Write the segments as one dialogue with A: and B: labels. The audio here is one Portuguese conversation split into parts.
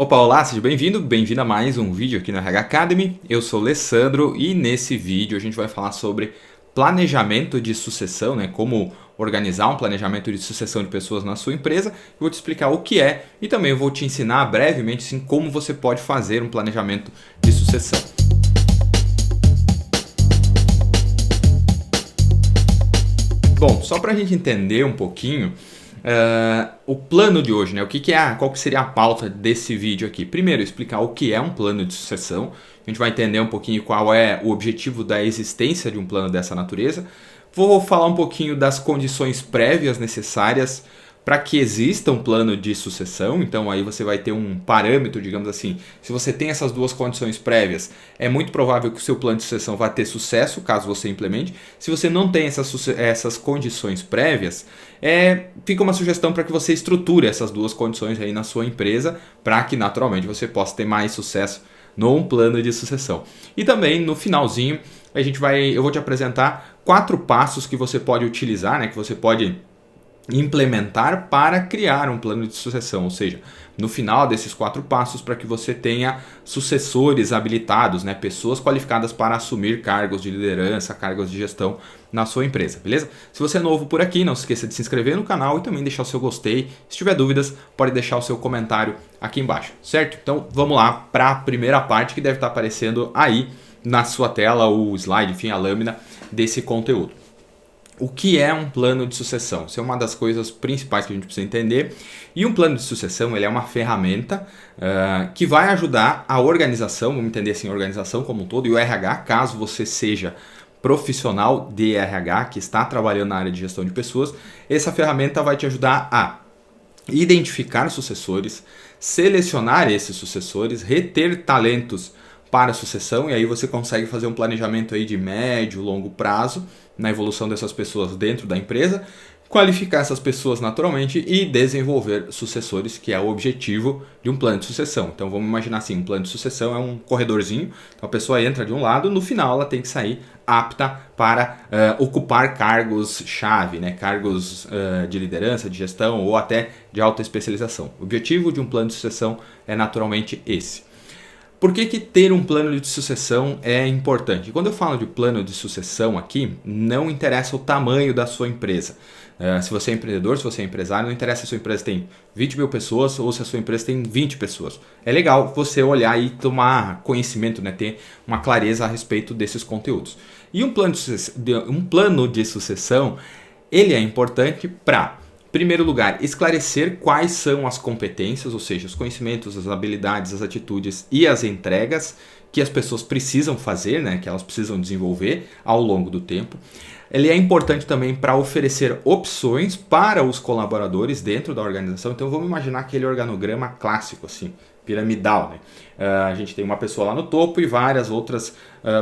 A: Opa, olá, seja bem-vindo, bem-vindo a mais um vídeo aqui na RH Academy. Eu sou o Alessandro e nesse vídeo a gente vai falar sobre planejamento de sucessão, né? Como organizar um planejamento de sucessão de pessoas na sua empresa. Eu vou te explicar o que é e também eu vou te ensinar brevemente assim, como você pode fazer um planejamento de sucessão. Bom, só para a gente entender um pouquinho o plano de hoje, né? Qual que seria a pauta desse vídeo aqui? Primeiro, explicar o que é um plano de sucessão. A gente vai entender um pouquinho qual é o objetivo da existência de um plano dessa natureza. Vou falar um pouquinho das condições prévias necessárias para que exista um plano de sucessão. Então aí você vai ter um parâmetro, digamos assim. Se você tem essas duas condições prévias, é muito provável que o seu plano de sucessão vá ter sucesso, caso você implemente. Se você não tem essas condições prévias, fica uma sugestão para que você estruture essas duas condições aí na sua empresa, para que naturalmente você possa ter mais sucesso num plano de sucessão. E também no finalzinho, eu vou te apresentar 4 passos que você pode utilizar, né, que você pode implementar para criar um plano de sucessão, ou seja, no final desses 4 passos para que você tenha sucessores habilitados, né, pessoas qualificadas para assumir cargos de liderança, cargos de gestão na sua empresa, beleza? Se você é novo por aqui, não se esqueça de se inscrever no canal e também deixar o seu gostei. Se tiver dúvidas, pode deixar o seu comentário aqui embaixo, certo? Então vamos lá para a primeira parte que deve estar aparecendo aí na sua tela, o slide, enfim, a lâmina desse conteúdo. O que é um plano de sucessão? Isso é uma das coisas principais que a gente precisa entender. E um plano de sucessão ele é uma ferramenta que vai ajudar a organização, vamos entender assim, a organização como um todo, e o RH, caso você seja profissional de RH que está trabalhando na área de gestão de pessoas, essa ferramenta vai te ajudar a identificar sucessores, selecionar esses sucessores, reter talentos para a sucessão, e aí você consegue fazer um planejamento aí de médio, longo prazo na evolução dessas pessoas dentro da empresa, qualificar essas pessoas naturalmente e desenvolver sucessores, que é o objetivo de um plano de sucessão. Então vamos imaginar assim, um plano de sucessão é um corredorzinho, então a pessoa entra de um lado, no final ela tem que sair apta para ocupar cargos-chave, né? Cargos de liderança, de gestão ou até de alta especialização. O objetivo de um plano de sucessão é naturalmente esse. Por que ter um plano de sucessão é importante? Quando eu falo de plano de sucessão aqui, não interessa o tamanho da sua empresa. Se você é empreendedor, se você é empresário, não interessa se a sua empresa tem 20 mil pessoas ou se a sua empresa tem 20 pessoas. É legal você olhar e tomar conhecimento, né? Ter uma clareza a respeito desses conteúdos. E um plano de sucessão, ele é importante para, em primeiro lugar, esclarecer quais são as competências, ou seja, os conhecimentos, as habilidades, as atitudes e as entregas que as pessoas precisam fazer, né, que elas precisam desenvolver ao longo do tempo. Ele é importante também para oferecer opções para os colaboradores dentro da organização. Então vamos imaginar aquele organograma clássico, assim, piramidal, né? A gente tem uma pessoa lá no topo e várias outras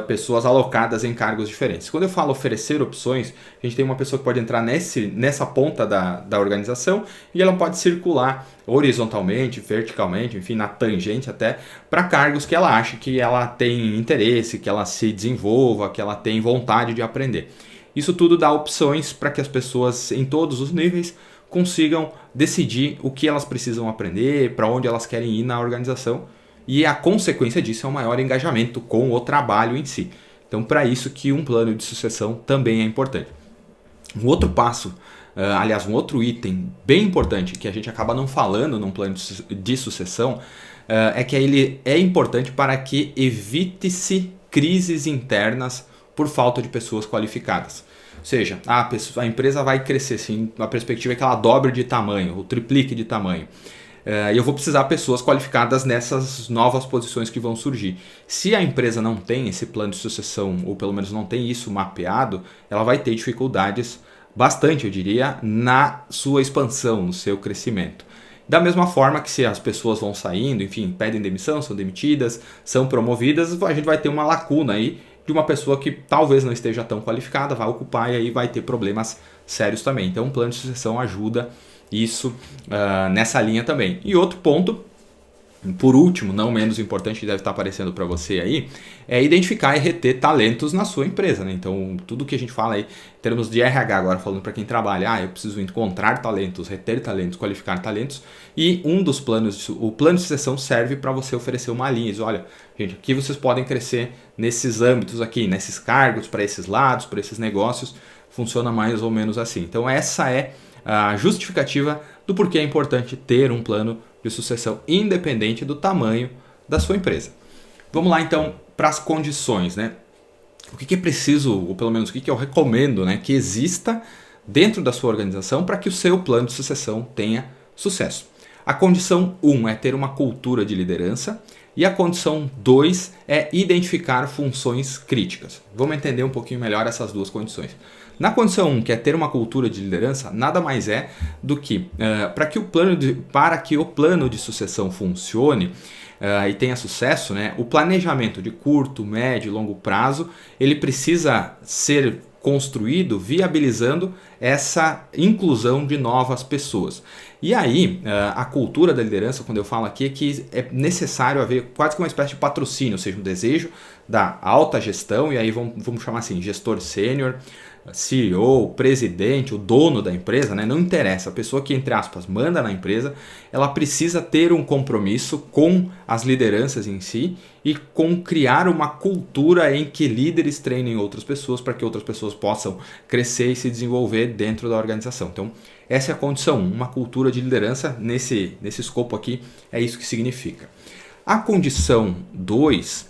A: pessoas alocadas em cargos diferentes. Quando eu falo oferecer opções, a gente tem uma pessoa que pode entrar nessa ponta da organização e ela pode circular horizontalmente, verticalmente, enfim, na tangente até, para cargos que ela acha que ela tem interesse, que ela se desenvolva, que ela tem vontade de aprender. Isso tudo dá opções para que as pessoas em todos os níveis consigam decidir o que elas precisam aprender, para onde elas querem ir na organização, e a consequência disso é um maior engajamento com o trabalho em si. Então, para isso que um plano de sucessão também é importante. Um outro passo, um outro item bem importante que a gente acaba não falando num plano de sucessão, é que ele é importante para que evite-se crises internas por falta de pessoas qualificadas. Ou seja, a empresa vai crescer, sim, a perspectiva é que ela dobre de tamanho, ou triplique de tamanho. E eu vou precisar de pessoas qualificadas nessas novas posições que vão surgir. Se a empresa não tem esse plano de sucessão, ou pelo menos não tem isso mapeado, ela vai ter dificuldades bastante, eu diria, na sua expansão, no seu crescimento. Da mesma forma que se as pessoas vão saindo, enfim, pedem demissão, são demitidas, são promovidas, a gente vai ter uma lacuna aí de uma pessoa que talvez não esteja tão qualificada, vai ocupar e aí vai ter problemas sérios também. Então, um plano de sucessão ajuda isso nessa linha também. E outro ponto Por último, não menos importante, que deve estar aparecendo para você aí, é identificar e reter talentos na sua empresa, né? Então, tudo que a gente fala aí, em termos de RH agora, falando para quem trabalha, eu preciso encontrar talentos, reter talentos, qualificar talentos, e um dos planos, o plano de sucessão serve para você oferecer uma linha, diz, olha, gente, aqui vocês podem crescer nesses âmbitos aqui, nesses cargos, para esses lados, para esses negócios, funciona mais ou menos assim. Então, essa é a justificativa do porquê é importante ter um plano de sucessão independente do tamanho da sua empresa. Vamos lá então para as condições, né? O que é preciso, ou pelo menos o que eu recomendo, né, que exista dentro da sua organização para que o seu plano de sucessão tenha sucesso. A condição 1 é ter uma cultura de liderança e a condição 2 é identificar funções críticas. Vamos entender um pouquinho melhor essas duas condições. Na condição 1, que é ter uma cultura de liderança, nada mais é do que para que o plano de sucessão funcione e tenha sucesso, né, o planejamento de curto, médio e longo prazo ele precisa ser construído viabilizando essa inclusão de novas pessoas. E aí, a cultura da liderança, quando eu falo aqui, é que é necessário haver quase que uma espécie de patrocínio, ou seja, um desejo da alta gestão, e aí vamos chamar assim, gestor sênior, CEO, presidente, o dono da empresa, né? Não interessa, a pessoa que, entre aspas, manda na empresa, ela precisa ter um compromisso com as lideranças em si e com criar uma cultura em que líderes treinem outras pessoas para que outras pessoas possam crescer e se desenvolver dentro da organização. Então, essa é a condição 1, uma cultura de liderança nesse escopo aqui, é isso que significa. A condição 2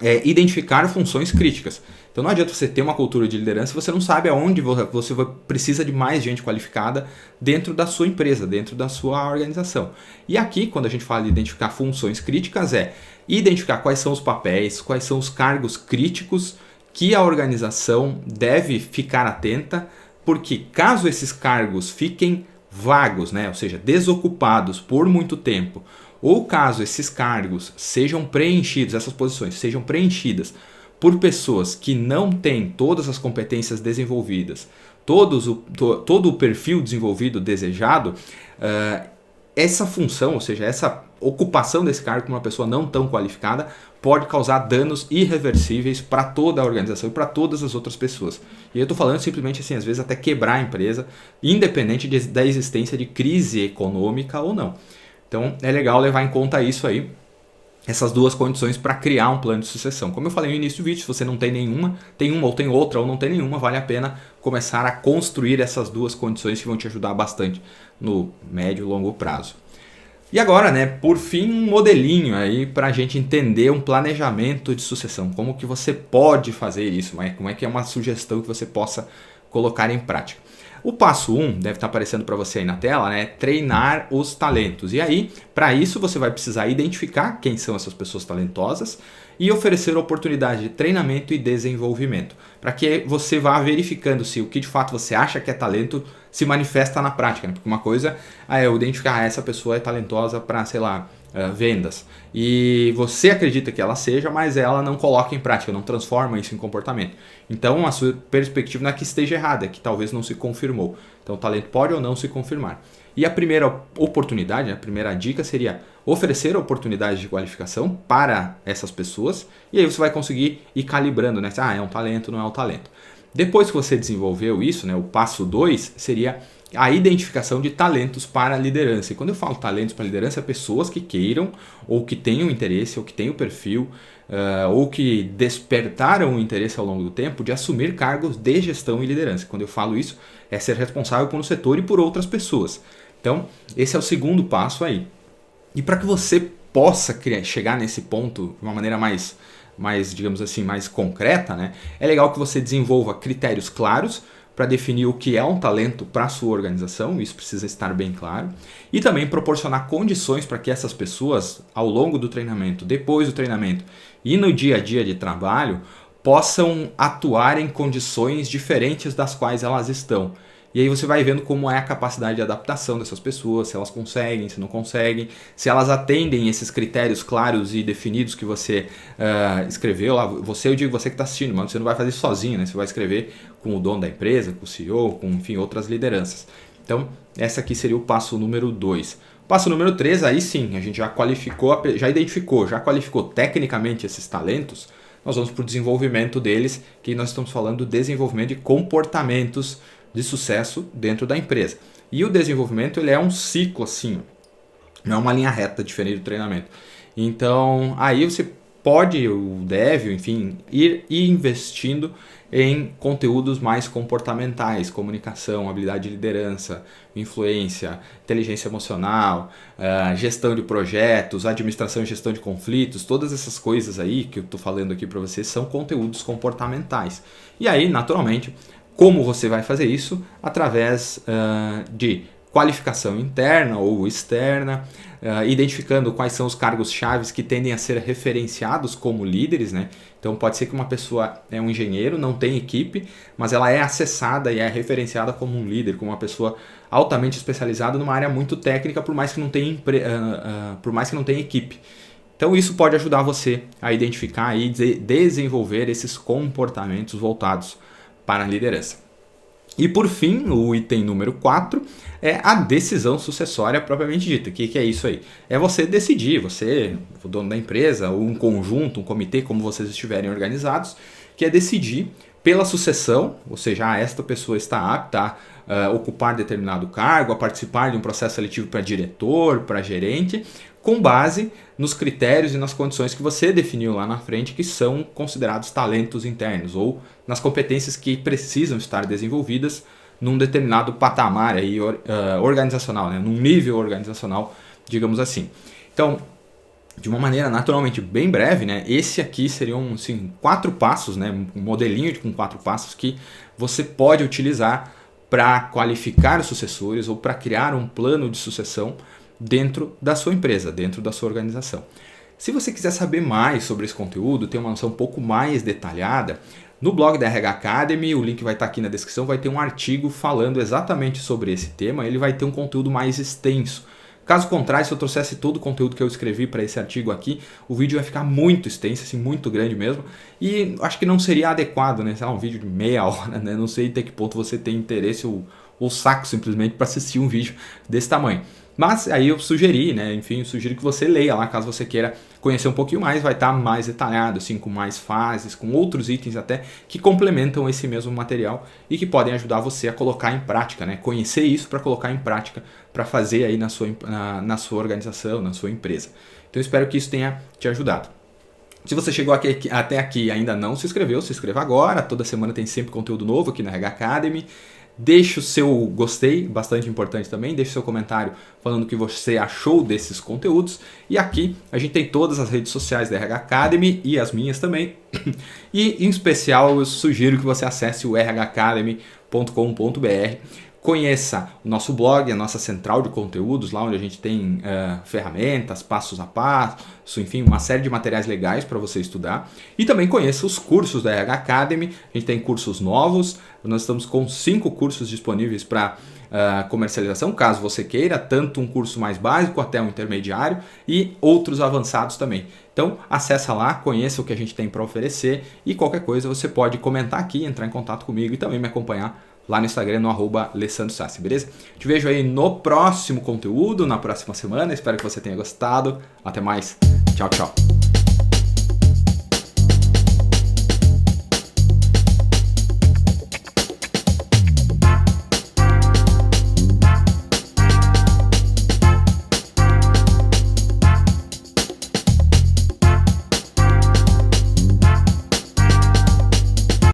A: é identificar funções críticas. Então não adianta você ter uma cultura de liderança se você não sabe aonde você precisa de mais gente qualificada dentro da sua empresa, dentro da sua organização. E aqui, quando a gente fala de identificar funções críticas, é identificar quais são os papéis, quais são os cargos críticos que a organização deve ficar atenta, porque caso esses cargos fiquem vagos, né, ou seja, desocupados por muito tempo, ou caso esses cargos sejam preenchidos, essas posições sejam preenchidas por pessoas que não têm todas as competências desenvolvidas, todo o perfil desenvolvido desejado, essa função, ou seja, essa ocupação desse cargo por uma pessoa não tão qualificada pode causar danos irreversíveis para toda a organização e para todas as outras pessoas. E eu estou falando simplesmente assim, às vezes até quebrar a empresa, independente da existência de crise econômica ou não. Então é legal levar em conta isso aí, essas duas condições para criar um plano de sucessão. Como eu falei no início do vídeo, se você não tem nenhuma, tem uma ou tem outra ou não tem nenhuma, vale a pena começar a construir essas duas condições que vão te ajudar bastante no médio e longo prazo. E agora, né, por fim, um modelinho aí para a gente entender um planejamento de sucessão. Como que você pode fazer isso, como é que é uma sugestão que você possa colocar em prática. O passo 1, deve estar aparecendo para você aí na tela, né? Treinar os talentos. E aí, para isso, você vai precisar identificar quem são essas pessoas talentosas e oferecer oportunidade de treinamento e desenvolvimento, para que você vá verificando se o que de fato você acha que é talento se manifesta na prática. Né? Porque uma coisa é eu identificar essa pessoa é talentosa para, sei lá, vendas. E você acredita que ela seja, mas ela não coloca em prática, não transforma isso em comportamento. Então a sua perspectiva não é que esteja errada, é que talvez não se confirmou. Então o talento pode ou não se confirmar. E a primeira oportunidade, a primeira dica seria oferecer oportunidades de qualificação para essas pessoas e aí você vai conseguir ir calibrando, né? É um talento, não é um talento. Depois que você desenvolveu isso, né, o passo 2 seria a identificação de talentos para a liderança. E quando eu falo talentos para a liderança, é pessoas que queiram, ou que tenham interesse, ou que tenham perfil, ou que despertaram o interesse ao longo do tempo de assumir cargos de gestão e liderança. Quando eu falo isso, é ser responsável por um setor e por outras pessoas. Então, esse é o segundo passo aí. E para que você possa chegar nesse ponto de uma maneira mais, digamos assim, mais concreta, né, é legal que você desenvolva critérios claros para definir o que é um talento para a sua organização, isso precisa estar bem claro, e também proporcionar condições para que essas pessoas, ao longo do treinamento, depois do treinamento e no dia a dia de trabalho, possam atuar em condições diferentes das quais elas estão. E aí você vai vendo como é a capacidade de adaptação dessas pessoas, se elas conseguem, se não conseguem, se elas atendem esses critérios claros e definidos que você escreveu lá. Eu digo você que está assistindo, mas você não vai fazer isso sozinho, né? Você vai escrever com o dono da empresa, com o CEO, com, enfim, outras lideranças. Então, essa aqui seria o passo número 2. Passo número 3, aí sim, a gente já qualificou, já identificou, já qualificou tecnicamente esses talentos, nós vamos para o desenvolvimento deles, que nós estamos falando do desenvolvimento de comportamentos de sucesso dentro da empresa. E o desenvolvimento ele é um ciclo assim, não é uma linha reta diferente do treinamento. Então, aí você pode, ou deve, enfim, ir investindo em conteúdos mais comportamentais, comunicação, habilidade de liderança, influência, inteligência emocional, gestão de projetos, administração e gestão de conflitos, todas essas coisas aí que eu estou falando aqui para vocês são conteúdos comportamentais. E aí, naturalmente, como você vai fazer isso? Através de qualificação interna ou externa, identificando quais são os cargos chaves que tendem a ser referenciados como líderes, né? Então pode ser que uma pessoa é um engenheiro, não tem equipe, mas ela é acessada e é referenciada como um líder, como uma pessoa altamente especializada numa área muito técnica, por mais que não tenha, equipe. Então isso pode ajudar você a identificar e desenvolver esses comportamentos voltados para a liderança. E por fim, o item número 4 é a decisão sucessória propriamente dita. O que é isso aí? É você decidir, você, o dono da empresa, ou um conjunto, um comitê, como vocês estiverem organizados, que é decidir pela sucessão, ou seja, esta pessoa está apta a ocupar determinado cargo, a participar de um processo seletivo para diretor, para gerente, com base nos critérios e nas condições que você definiu lá na frente, que são considerados talentos internos, ou nas competências que precisam estar desenvolvidas num determinado patamar aí, organizacional, né? Num nível organizacional, digamos assim. Então, de uma maneira naturalmente bem breve, né? Esse aqui seriam assim, 4 passos, né? Um modelinho com 4 passos que você pode utilizar para qualificar os sucessores ou para criar um plano de sucessão dentro da sua empresa, dentro da sua organização. Se você quiser saber mais sobre esse conteúdo, ter uma noção um pouco mais detalhada, no blog da RH Academy, o link vai estar aqui na descrição, vai ter um artigo falando exatamente sobre esse tema, ele vai ter um conteúdo mais extenso. Caso contrário, se eu trouxesse todo o conteúdo que eu escrevi para esse artigo aqui, o vídeo vai ficar muito extenso, assim, muito grande mesmo, e acho que não seria adequado, né? Sei lá, um vídeo de meia hora, né? Não sei até que ponto você tem interesse ou saco simplesmente para assistir um vídeo desse tamanho. Mas aí eu sugeri, né? Enfim, eu sugiro que você leia lá, caso você queira conhecer um pouquinho mais, vai estar mais detalhado, assim, com mais fases, com outros itens até que complementam esse mesmo material e que podem ajudar você a colocar em prática, né? Conhecer isso para colocar em prática, para fazer aí na sua organização, na sua empresa. Então eu espero que isso tenha te ajudado. Se você chegou até aqui e ainda não se inscreveu, se inscreva agora. Toda semana tem sempre conteúdo novo aqui na RH Academy. Deixe o seu gostei, bastante importante também. Deixe o seu comentário falando o que você achou desses conteúdos. E aqui a gente tem todas as redes sociais da RH Academy e as minhas também. E em especial eu sugiro que você acesse o rhacademy.com.br. Conheça o nosso blog, a nossa central de conteúdos, lá onde a gente tem ferramentas, passos a passo, enfim, uma série de materiais legais para você estudar. E também conheça os cursos da RH Academy, a gente tem cursos novos, nós estamos com 5 cursos disponíveis para comercialização, caso você queira, tanto um curso mais básico até um intermediário e outros avançados também. Então acessa lá, conheça o que a gente tem para oferecer e qualquer coisa você pode comentar aqui, entrar em contato comigo e também me acompanhar lá no Instagram, no @alessandrosassi, beleza? Te vejo aí no próximo conteúdo, na próxima semana. Espero que você tenha gostado. Até mais. Tchau, tchau.